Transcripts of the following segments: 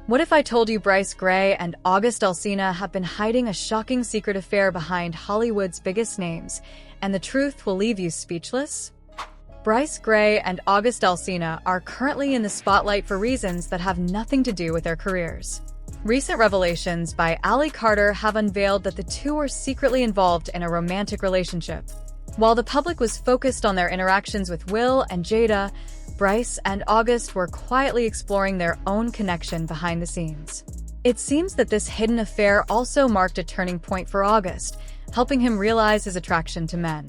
What if I told you Bryshere and August Alsina have been hiding a shocking secret affair behind Hollywood's biggest names, and the truth will leave you speechless? Bryshere and August Alsina are currently in the spotlight for reasons that have nothing to do with their careers. Recent revelations by Ali Carter have unveiled that the two are secretly involved in a romantic relationship. While the public was focused on their interactions with Will and Jada, Bryce and August were quietly exploring their own connection behind the scenes. It seems that this hidden affair also marked a turning point for August, helping him realize his attraction to men.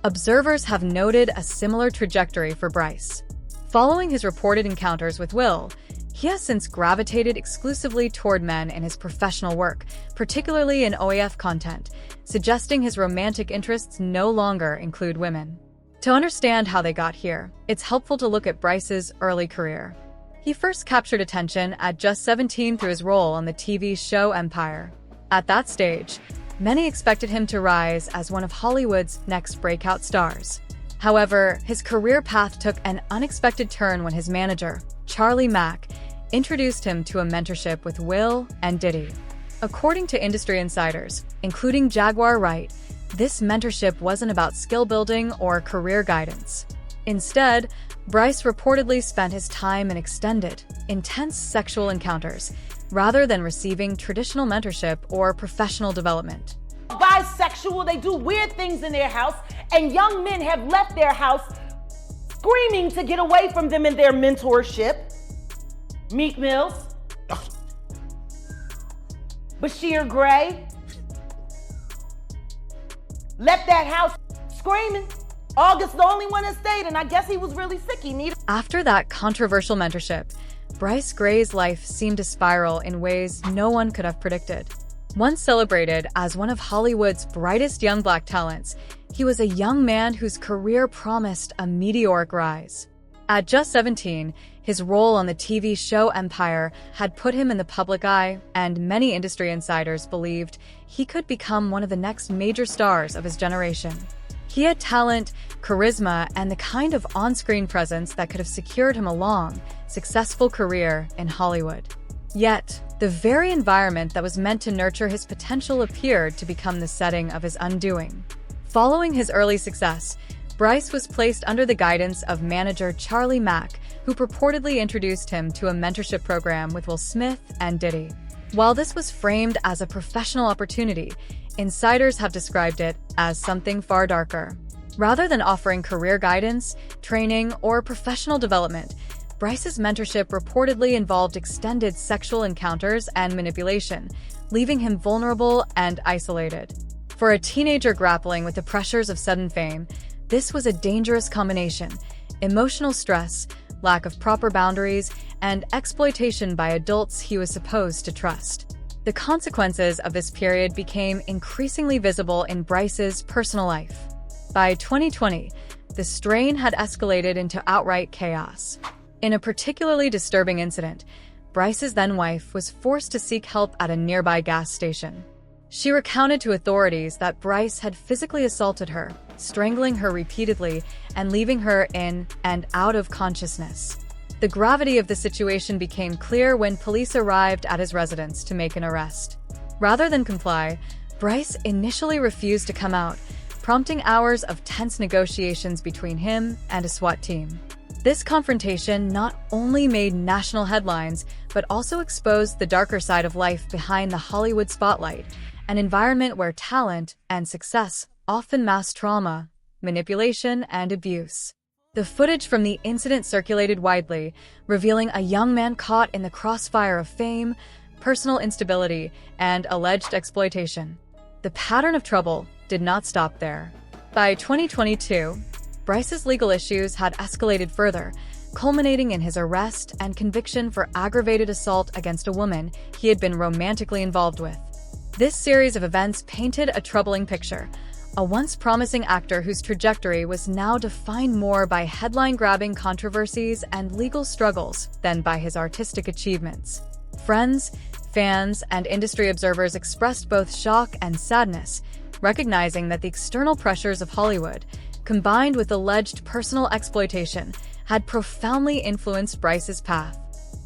Observers have noted a similar trajectory for Bryce. Following his reported encounters with Will, he has since gravitated exclusively toward men in his professional work, particularly in OAF content, suggesting his romantic interests no longer include women. To understand how they got here, it's helpful to look at Bryce's early career. He first captured attention at just 17 through his role on the TV show Empire. At that stage, many expected him to rise as one of Hollywood's next breakout stars. However, his career path took an unexpected turn when his manager, Charlie Mack, introduced him to a mentorship with Will and Diddy. According to industry insiders, including Jaguar Wright, this mentorship wasn't about skill building or career guidance. Instead, Bryce reportedly spent his time in extended, intense sexual encounters, rather than receiving traditional mentorship or professional development. Bisexual, they do weird things in their house, and young men have left their house screaming to get away from them in their mentorship. Meek Mills, Bryshere Gray, left that house screaming. August the only one that stayed, and I guess he was really sick. He needed. After that controversial mentorship, Bryce's life seemed to spiral in ways no one could have predicted. Once celebrated as one of Hollywood's brightest young black talents, he was a young man whose career promised a meteoric rise. At just 17, his role on the TV show Empire had put him in the public eye, and many industry insiders believed he could become one of the next major stars of his generation. He had talent, charisma, and the kind of on-screen presence that could have secured him a long, successful career in Hollywood. Yet, the very environment that was meant to nurture his potential appeared to become the setting of his undoing. Following his early success, Bryce was placed under the guidance of manager Charlie Mack, who purportedly introduced him to a mentorship program with Will Smith and Diddy. While this was framed as a professional opportunity, insiders have described it as something far darker. Rather than offering career guidance, training, or professional development, Bryce's mentorship reportedly involved extended sexual encounters and manipulation, leaving him vulnerable and isolated. For a teenager grappling with the pressures of sudden fame, this was a dangerous combination: emotional stress, lack of proper boundaries, and exploitation by adults he was supposed to trust. The consequences of this period became increasingly visible in Bryce's personal life. By 2020, the strain had escalated into outright chaos. In a particularly disturbing incident, Bryce's then-wife was forced to seek help at a nearby gas station. She recounted to authorities that Bryce had physically assaulted her, strangling her repeatedly and leaving her in and out of consciousness. The gravity of the situation became clear when police arrived at his residence to make an arrest. Rather than comply, Bryce initially refused to come out, prompting hours of tense negotiations between him and a SWAT team. This confrontation not only made national headlines, but also exposed the darker side of life behind the Hollywood spotlight, an environment where talent and success often mask trauma, manipulation, and abuse. The footage from the incident circulated widely, revealing a young man caught in the crossfire of fame, personal instability, and alleged exploitation. The pattern of trouble did not stop there. By 2022, Bryce's legal issues had escalated further, culminating in his arrest and conviction for aggravated assault against a woman he had been romantically involved with. This series of events painted a troubling picture: a once promising actor whose trajectory was now defined more by headline-grabbing controversies and legal struggles than by his artistic achievements. Friends, fans, and industry observers expressed both shock and sadness, recognizing that the external pressures of Hollywood, combined with alleged personal exploitation, had profoundly influenced Bryce's path.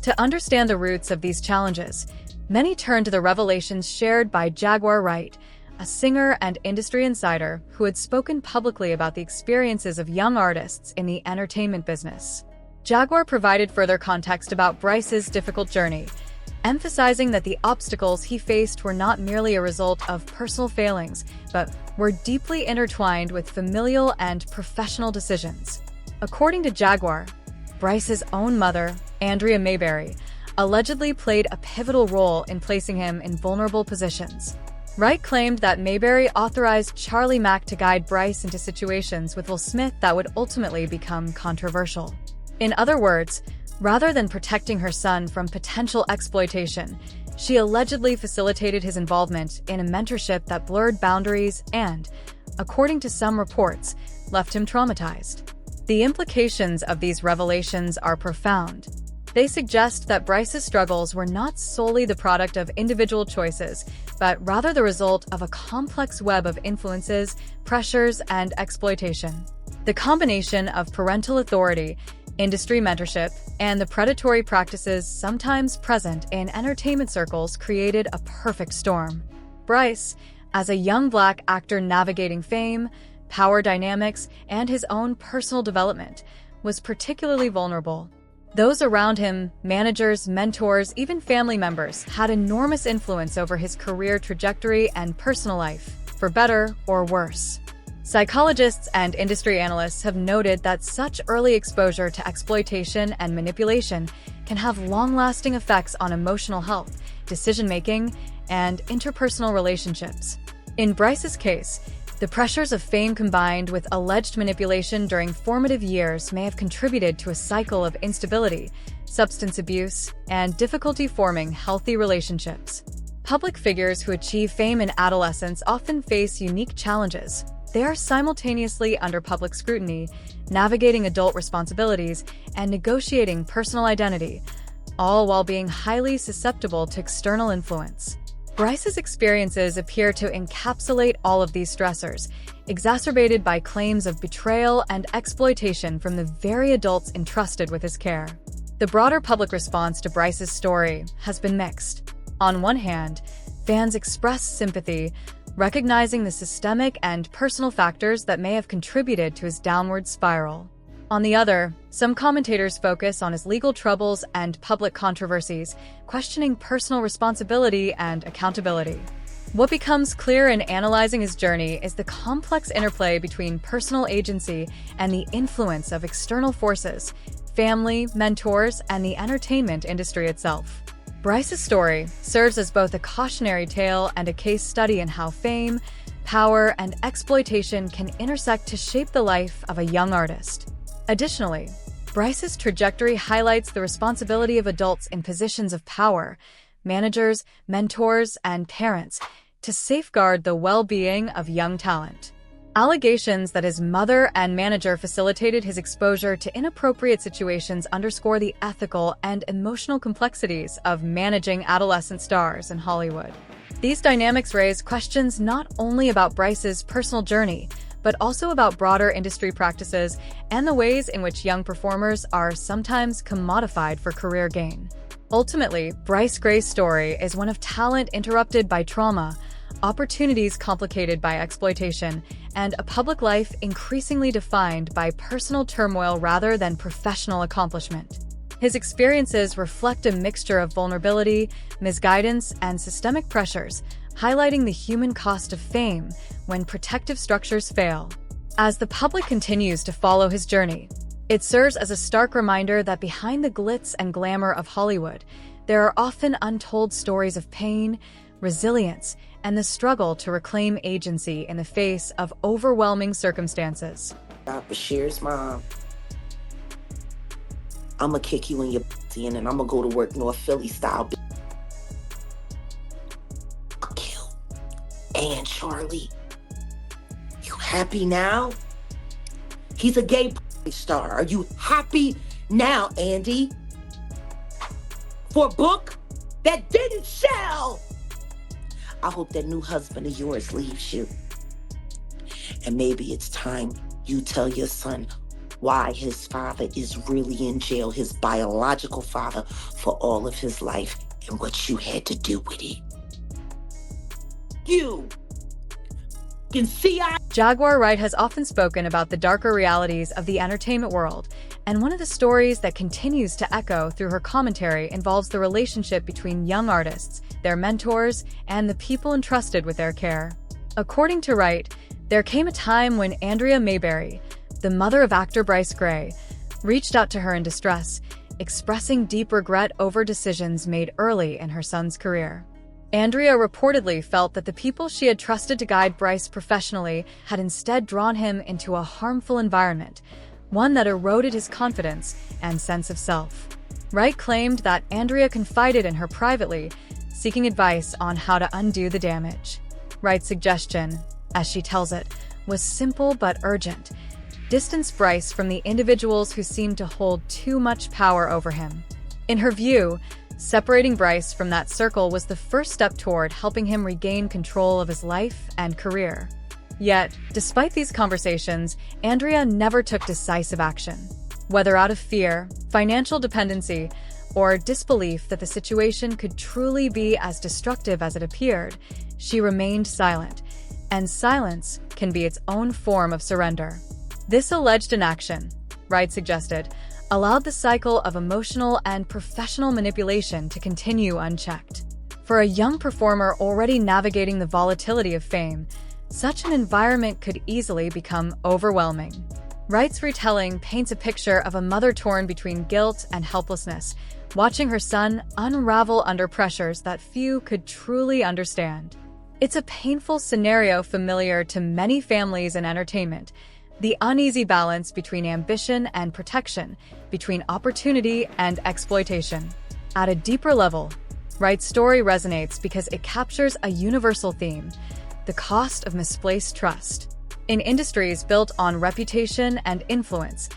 To understand the roots of these challenges, many turn to the revelations shared by Jaguar Wright, a singer and industry insider who had spoken publicly about the experiences of young artists in the entertainment business. Jaguar provided further context about Bryce's difficult journey, emphasizing that the obstacles he faced were not merely a result of personal failings, but were deeply intertwined with familial and professional decisions. According to Jaguar, Bryce's own mother, Andrea Mayberry, allegedly played a pivotal role in placing him in vulnerable positions. Wright claimed that Mayberry authorized Charlie Mack to guide Bryce into situations with Will Smith that would ultimately become controversial. In other words, rather than protecting her son from potential exploitation, she allegedly facilitated his involvement in a mentorship that blurred boundaries and, according to some reports, left him traumatized. The implications of these revelations are profound. They suggest that Bryce's struggles were not solely the product of individual choices, but rather the result of a complex web of influences, pressures, and exploitation. The combination of parental authority, industry mentorship, and the predatory practices sometimes present in entertainment circles created a perfect storm. Bryce, as a young Black actor navigating fame, power dynamics, and his own personal development, was particularly vulnerable. Those around him, managers, mentors, even family members, had enormous influence over his career trajectory and personal life, for better or worse. Psychologists and industry analysts have noted that such early exposure to exploitation and manipulation can have long-lasting effects on emotional health, decision-making, and interpersonal relationships. In Bryce's case, the pressures of fame combined with alleged manipulation during formative years may have contributed to a cycle of instability, substance abuse, and difficulty forming healthy relationships. Public figures who achieve fame in adolescence often face unique challenges. They are simultaneously under public scrutiny, navigating adult responsibilities, and negotiating personal identity, all while being highly susceptible to external influence. Bryce's experiences appear to encapsulate all of these stressors, exacerbated by claims of betrayal and exploitation from the very adults entrusted with his care. The broader public response to Bryce's story has been mixed. On one hand, fans express sympathy, recognizing the systemic and personal factors that may have contributed to his downward spiral. On the other, some commentators focus on his legal troubles and public controversies, questioning personal responsibility and accountability. What becomes clear in analyzing his journey is the complex interplay between personal agency and the influence of external forces, family, mentors, and the entertainment industry itself. Bryce's story serves as both a cautionary tale and a case study in how fame, power, and exploitation can intersect to shape the life of a young artist. Additionally, Bryce's trajectory highlights the responsibility of adults in positions of power, managers, mentors, and parents, to safeguard the well-being of young talent. Allegations that his mother and manager facilitated his exposure to inappropriate situations underscore the ethical and emotional complexities of managing adolescent stars in Hollywood. These dynamics raise questions not only about Bryce's personal journey, but also about broader industry practices and the ways in which young performers are sometimes commodified for career gain. Ultimately, Bryce Gray's story is one of talent interrupted by trauma, opportunities complicated by exploitation, and a public life increasingly defined by personal turmoil rather than professional accomplishment. His experiences reflect a mixture of vulnerability, misguidance, and systemic pressures, highlighting the human cost of fame when protective structures fail. As the public continues to follow his journey, it serves as a stark reminder that behind the glitz and glamour of Hollywood, there are often untold stories of pain, resilience, and the struggle to reclaim agency in the face of overwhelming circumstances. Bryshere's mom. I'ma kick you in your in and I'ma go to work North Philly style. Kill. And Charlie. You happy now? He's a gay star. Are you happy now, Andy? For a book that didn't sell. I hope that new husband of yours leaves you. And maybe it's time you tell your son why his father is really in jail, his biological father, for all of his life, and what you had to do with it. You can see Jaguar Wright has often spoken about the darker realities of the entertainment world, and one of the stories that continues to echo through her commentary involves the relationship between young artists, their mentors, and the people entrusted with their care. According to Wright, there came a time when Andrea Mayberry, the mother of actor Bryce Gray, reached out to her in distress, expressing deep regret over decisions made early in her son's career. Andrea reportedly felt that the people she had trusted to guide Bryce professionally had instead drawn him into a harmful environment, one that eroded his confidence and sense of self. Wright claimed that Andrea confided in her privately, seeking advice on how to undo the damage. Wright's suggestion, as she tells it, was simple but urgent: distance Bryce from the individuals who seemed to hold too much power over him. In her view, separating Bryce from that circle was the first step toward helping him regain control of his life and career. Yet, despite these conversations, Andrea never took decisive action. Whether out of fear, financial dependency, or disbelief that the situation could truly be as destructive as it appeared, she remained silent, and silence can be its own form of surrender. This alleged inaction, Wright suggested, allowed the cycle of emotional and professional manipulation to continue unchecked. For a young performer already navigating the volatility of fame, such an environment could easily become overwhelming. Wright's retelling paints a picture of a mother torn between guilt and helplessness, watching her son unravel under pressures that few could truly understand. It's a painful scenario familiar to many families in entertainment: the uneasy balance between ambition and protection, between opportunity and exploitation. At a deeper level, Wright's story resonates because it captures a universal theme: the cost of misplaced trust. In industries built on reputation and influence,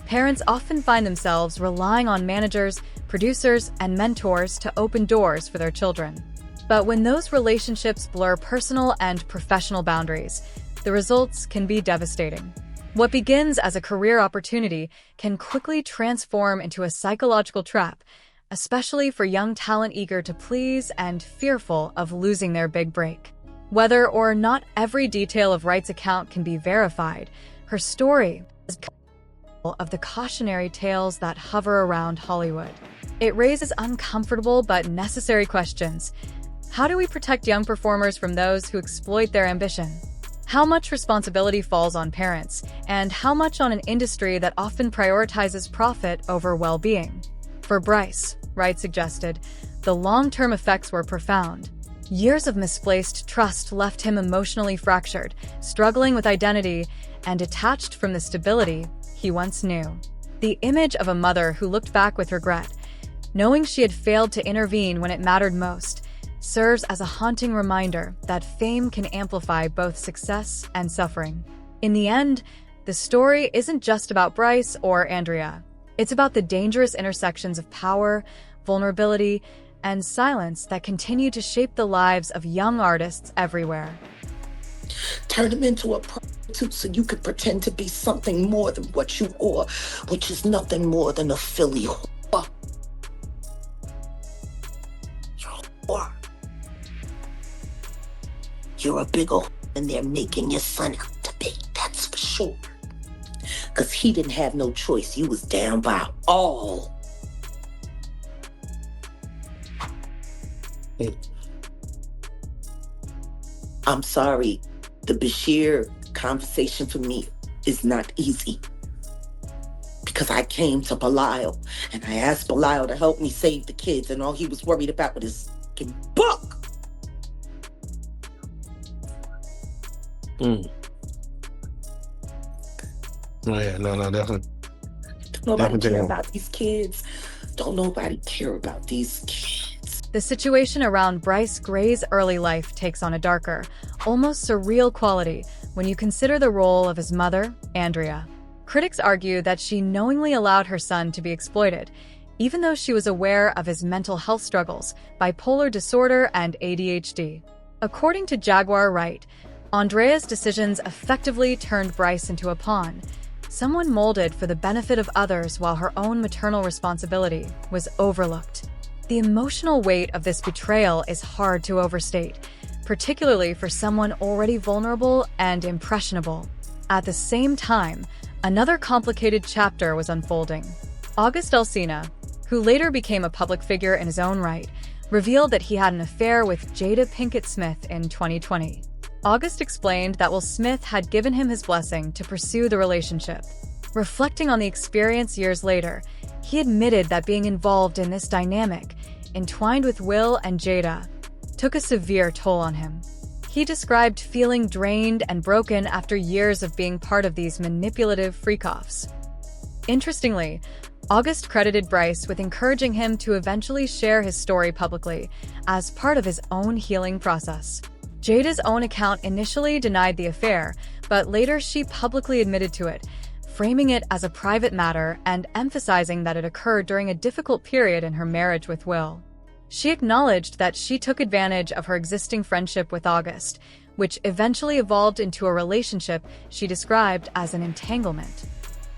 parents often find themselves relying on managers, producers, and mentors to open doors for their children. But when those relationships blur personal and professional boundaries, the results can be devastating. What begins as a career opportunity can quickly transform into a psychological trap, especially for young talent eager to please and fearful of losing their big break. Whether or not every detail of Wright's account can be verified, her story is of the cautionary tales that hover around Hollywood. It raises uncomfortable but necessary questions. How do we protect young performers from those who exploit their ambition? How much responsibility falls on parents, and how much on an industry that often prioritizes profit over well-being? For Bryce, Wright suggested, the long-term effects were profound. Years of misplaced trust left him emotionally fractured, struggling with identity, and detached from the stability he once knew. The image of a mother who looked back with regret, knowing she had failed to intervene when it mattered most, serves as a haunting reminder that fame can amplify both success and suffering. In the end, the story isn't just about Bryce or Andrea. It's about the dangerous intersections of power, vulnerability, and silence that continue to shape the lives of young artists everywhere. Turn him into a prostitute so you could pretend to be something more than what you are, which is nothing more than a filly whore. You're a whore. You're a big old whore, and they're making your son out to be, that's for sure. Because he didn't have no choice. You was down by all. I'm sorry, the Bryshere conversation for me is not easy. Because I came to Belial and I asked Belial to help me save the kids, and all he was worried about was his fucking book. Oh yeah, no, definitely. Don't nobody Definitely. care about these kids. Don't nobody care about these kids. The situation around Bryce Gray's early life takes on a darker, almost surreal quality when you consider the role of his mother, Andrea. Critics argue that she knowingly allowed her son to be exploited, even though she was aware of his mental health struggles, bipolar disorder, and ADHD. According to Jaguar Wright, Andrea's decisions effectively turned Bryce into a pawn, someone molded for the benefit of others while her own maternal responsibility was overlooked. The emotional weight of this betrayal is hard to overstate, particularly for someone already vulnerable and impressionable. At the same time, another complicated chapter was unfolding. August Alsina, who later became a public figure in his own right, revealed that he had an affair with Jada Pinkett Smith in 2020. August explained that while Smith had given him his blessing to pursue the relationship. Reflecting on the experience years later, he admitted that being involved in this dynamic, entwined with Will and Jada, took a severe toll on him. He described feeling drained and broken after years of being part of these manipulative freak-offs. Interestingly, August credited Bryce with encouraging him to eventually share his story publicly as part of his own healing process. Jada's own account initially denied the affair, but later she publicly admitted to it, framing it as a private matter and emphasizing that it occurred during a difficult period in her marriage with Will. She acknowledged that she took advantage of her existing friendship with August, which eventually evolved into a relationship she described as an entanglement.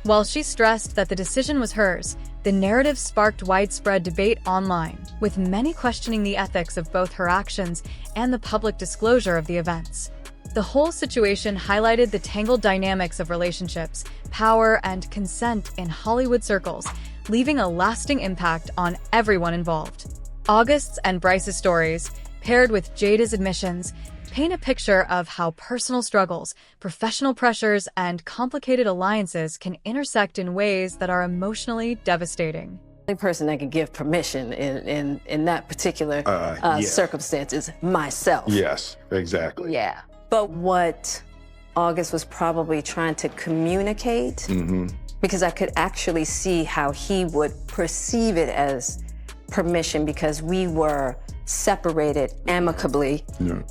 While she stressed that the decision was hers, the narrative sparked widespread debate online, with many questioning the ethics of both her actions and the public disclosure of the events. The whole situation highlighted the tangled dynamics of relationships, power, and consent in Hollywood circles, leaving a lasting impact on everyone involved. August's and Bryce's stories, paired with Jada's admissions, paint a picture of how personal struggles, professional pressures, and complicated alliances can intersect in ways that are emotionally devastating. The only person that can give permission in that particular circumstance is myself. Yes, exactly. Yeah. But what August was probably trying to communicate, because I could actually see how he would perceive it as permission because we were separated amicably. Yeah.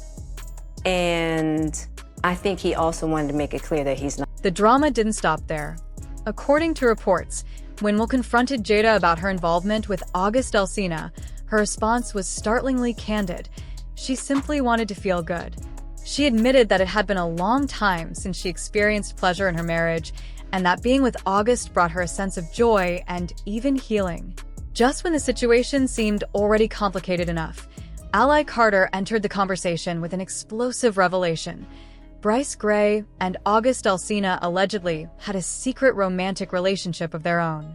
And I think he also wanted to make it clear that he's not. The drama didn't stop there. According to reports, when Will confronted Jada about her involvement with August Alsina, her response was startlingly candid. She simply wanted to feel good. She admitted that it had been a long time since she experienced pleasure in her marriage, and that being with August brought her a sense of joy and even healing. Just when the situation seemed already complicated enough, Ally Carter entered the conversation with an explosive revelation. Bryce Gray and August Alsina allegedly had a secret romantic relationship of their own.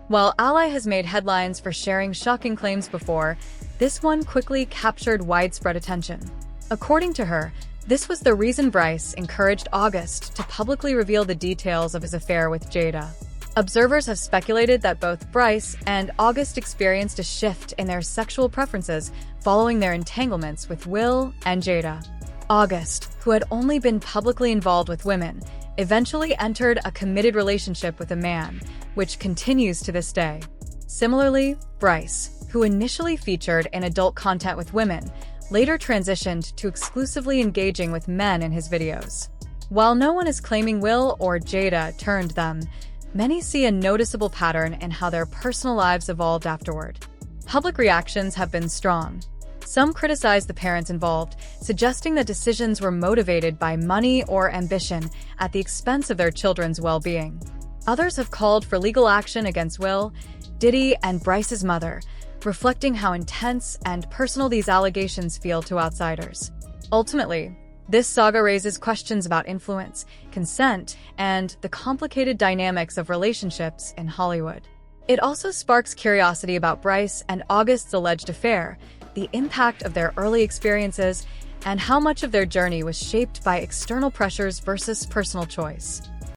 While Ally has made headlines for sharing shocking claims before, this one quickly captured widespread attention. According to her, this was the reason Bryce encouraged August to publicly reveal the details of his affair with Jada. Observers have speculated that both Bryce and August experienced a shift in their sexual preferences following their entanglements with Will and Jada. August, who had only been publicly involved with women, eventually entered a committed relationship with a man, which continues to this day. Similarly, Bryce, who initially featured in adult content with women, later transitioned to exclusively engaging with men in his videos. While no one is claiming Will or Jada turned them, many see a noticeable pattern in how their personal lives evolved afterward. Public reactions have been strong. Some criticize the parents involved, suggesting that decisions were motivated by money or ambition at the expense of their children's well-being. Others have called for legal action against Will, Diddy, and Bryce's mother, reflecting how intense and personal these allegations feel to outsiders. Ultimately, this saga raises questions about influence, consent, and the complicated dynamics of relationships in Hollywood. It also sparks curiosity about Bryce and August's alleged affair, the impact of their early experiences, and how much of their journey was shaped by external pressures versus personal choice.